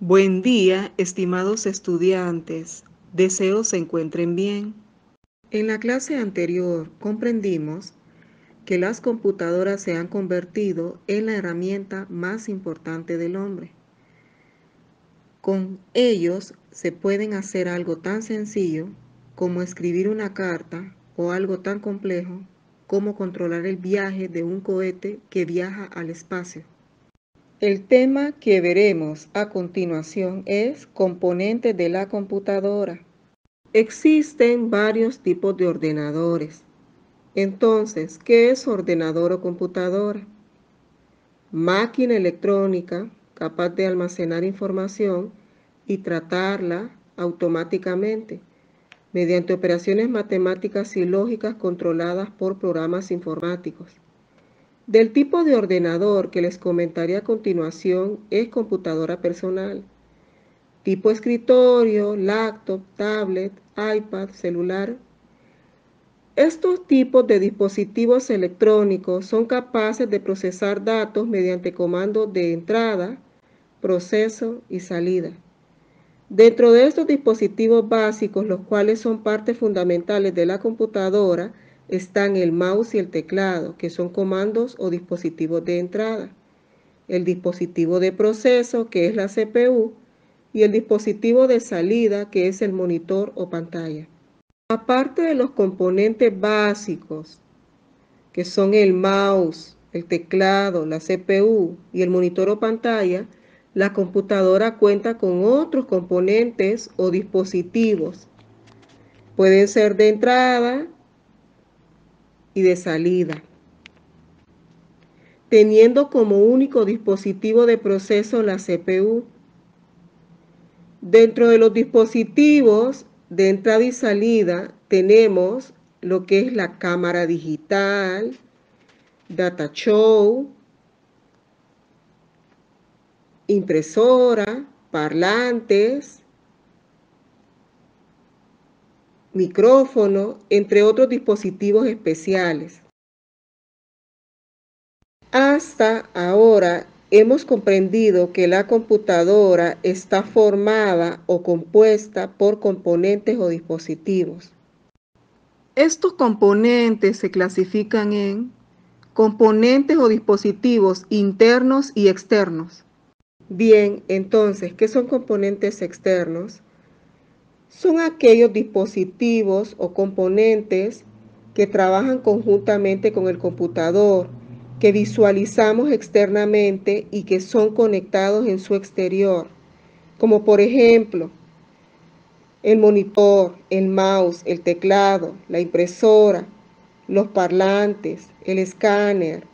Buen día, estimados estudiantes. Deseo se encuentren bien. En la clase anterior comprendimos que las computadoras se han convertido en la herramienta más importante del hombre. Con ellos se pueden hacer algo tan sencillo como escribir una carta o algo tan complejo como controlar el viaje de un cohete que viaja al espacio. El tema que veremos a continuación es componentes de la computadora. Existen varios tipos de ordenadores. Entonces, ¿qué es ordenador o computadora? Máquina electrónica capaz de almacenar información y tratarla automáticamente mediante operaciones matemáticas y lógicas controladas por programas informáticos. Del tipo de ordenador que les comentaré a continuación es computadora personal, tipo escritorio, laptop, tablet, iPad, celular. Estos tipos de dispositivos electrónicos son capaces de procesar datos mediante comandos de entrada, proceso y salida. Dentro de estos dispositivos básicos, los cuales son partes fundamentales de la computadora, están el mouse y el teclado, que son comandos o dispositivos de entrada, el dispositivo de proceso, que es la CPU, y el dispositivo de salida, que es el monitor o pantalla. Aparte de los componentes básicos, que son el mouse, el teclado, la CPU y el monitor o pantalla, la computadora cuenta con otros componentes o dispositivos. Pueden ser de entrada y de salida, teniendo como único dispositivo de proceso la CPU. Dentro de los dispositivos de entrada y salida tenemos lo que es la cámara digital, data show, impresora, parlantes, micrófono, entre otros dispositivos especiales. Hasta ahora hemos comprendido que la computadora está formada o compuesta por componentes o dispositivos. Estos componentes se clasifican en componentes o dispositivos internos y externos. Bien, entonces, ¿qué son componentes externos? Son aquellos dispositivos o componentes que trabajan conjuntamente con el computador, que visualizamos externamente y que son conectados en su exterior, como por ejemplo el monitor, el mouse, el teclado, la impresora, los parlantes, el escáner,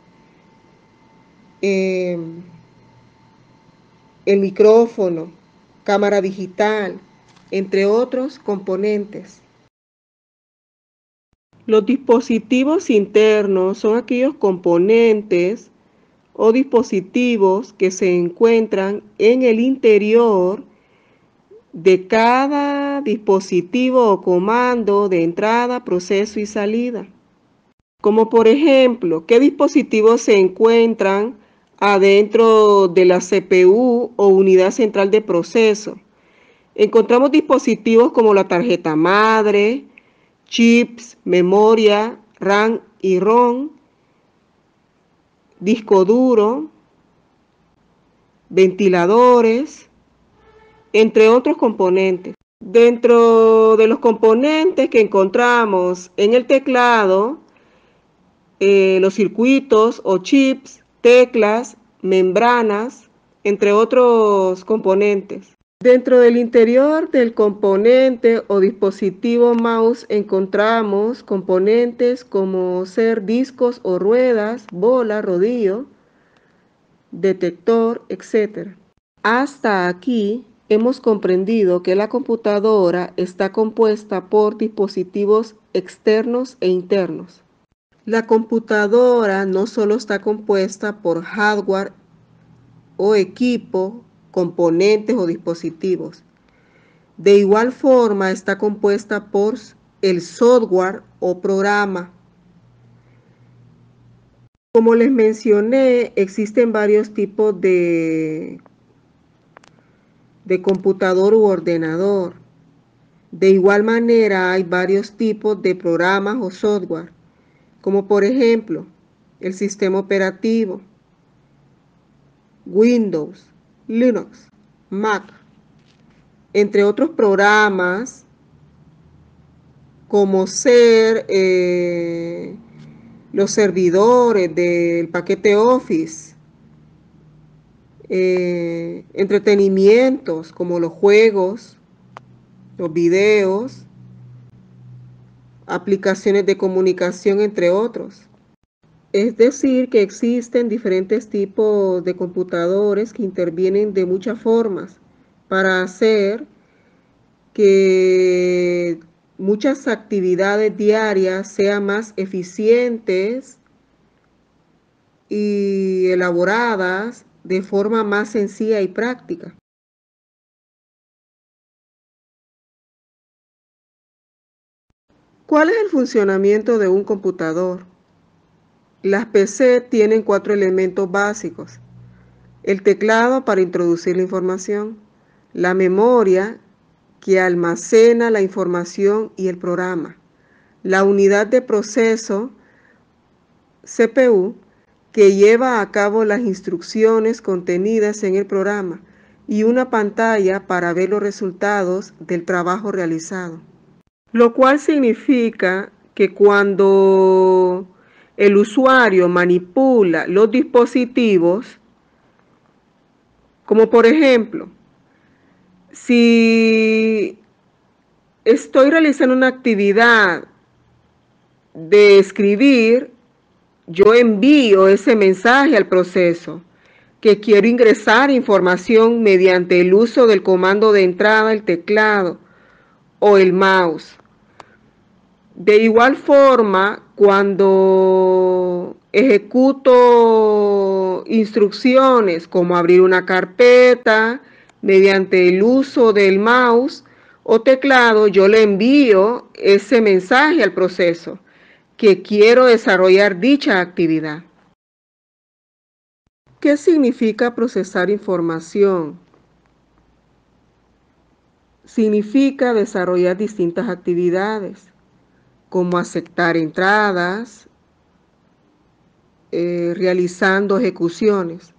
el micrófono, cámara digital, entre otros componentes. Los dispositivos internos son aquellos componentes o dispositivos que se encuentran en el interior de cada dispositivo o comando de entrada, proceso y salida. Como por ejemplo, ¿qué dispositivos se encuentran adentro de la CPU o unidad central de proceso? Encontramos dispositivos como la tarjeta madre, chips, memoria, RAM y ROM, disco duro, ventiladores, entre otros componentes. Dentro de los componentes que encontramos en el teclado, los circuitos o chips, teclas, membranas, entre otros componentes. Dentro del interior del componente o dispositivo mouse encontramos componentes como ser discos o ruedas, bola, rodillo, detector, etc. Hasta aquí hemos comprendido que la computadora está compuesta por dispositivos externos e internos. La computadora no solo está compuesta por hardware o equipo, componentes o dispositivos. De igual forma está compuesta por el software o programa. Como les mencioné, existen varios tipos de de computador u ordenador. De igual manera, hay varios tipos de programas o software, como por ejemplo, el sistema operativo, Windows, Linux, Mac, entre otros programas como ser los servidores del paquete Office, entretenimientos como los juegos, los videos, aplicaciones de comunicación, entre otros. Es decir, que existen diferentes tipos de computadores que intervienen de muchas formas para hacer que muchas actividades diarias sean más eficientes y elaboradas de forma más sencilla y práctica. ¿Cuál es el funcionamiento de un computador? Las PC tienen 4 elementos básicos: el teclado para introducir la información, la memoria que almacena la información y el programa, la unidad de proceso CPU que lleva a cabo las instrucciones contenidas en el programa y una pantalla para ver los resultados del trabajo realizado. Lo cual significa que cuando el usuario manipula los dispositivos, como por ejemplo, si estoy realizando una actividad de escribir, yo envío ese mensaje al proceso que quiero ingresar información mediante el uso del comando de entrada, el teclado o el mouse. De igual forma, cuando ejecuto instrucciones como abrir una carpeta mediante el uso del mouse o teclado, yo le envío ese mensaje al proceso que quiero desarrollar dicha actividad. ¿Qué significa procesar información? Significa desarrollar distintas actividades, como aceptar entradas, realizando ejecuciones,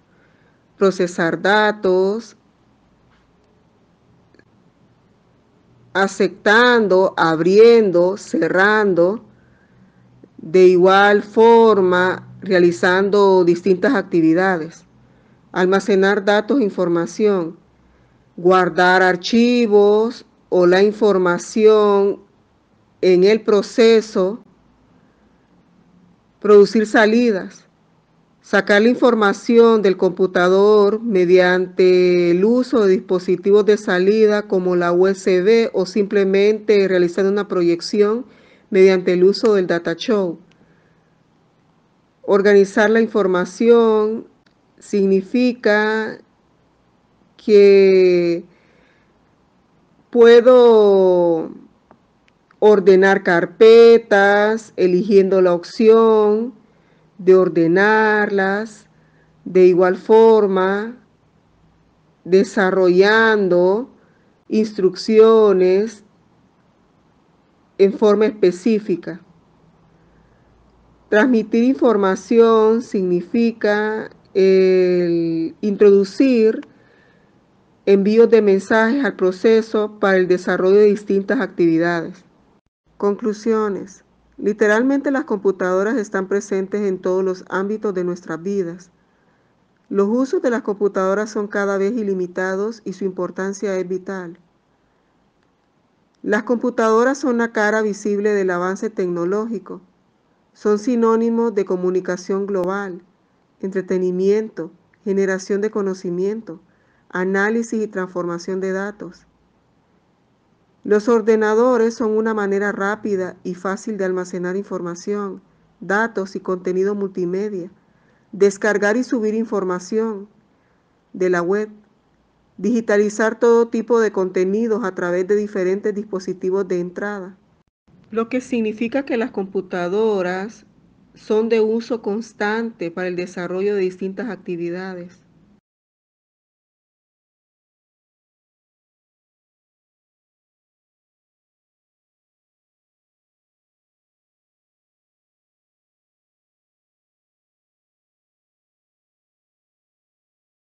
procesar datos, aceptando, abriendo, cerrando, de igual forma realizando distintas actividades, almacenar datos e información, guardar archivos o la información en el proceso, producir salidas, sacar la información del computador mediante el uso de dispositivos de salida como la USB o simplemente realizando una proyección mediante el uso del data show. Organizar la información significa que puedo ordenar carpetas, eligiendo la opción de ordenarlas, de igual forma, desarrollando instrucciones en forma específica. Transmitir información significa introducir envíos de mensajes al proceso para el desarrollo de distintas actividades. Conclusiones. Literalmente las computadoras están presentes en todos los ámbitos de nuestras vidas. Los usos de las computadoras son cada vez ilimitados y su importancia es vital. Las computadoras son la cara visible del avance tecnológico. Son sinónimos de comunicación global, entretenimiento, generación de conocimiento, análisis y transformación de datos. Los ordenadores son una manera rápida y fácil de almacenar información, datos y contenido multimedia, descargar y subir información de la web, digitalizar todo tipo de contenidos a través de diferentes dispositivos de entrada. Lo que significa que las computadoras son de uso constante para el desarrollo de distintas actividades.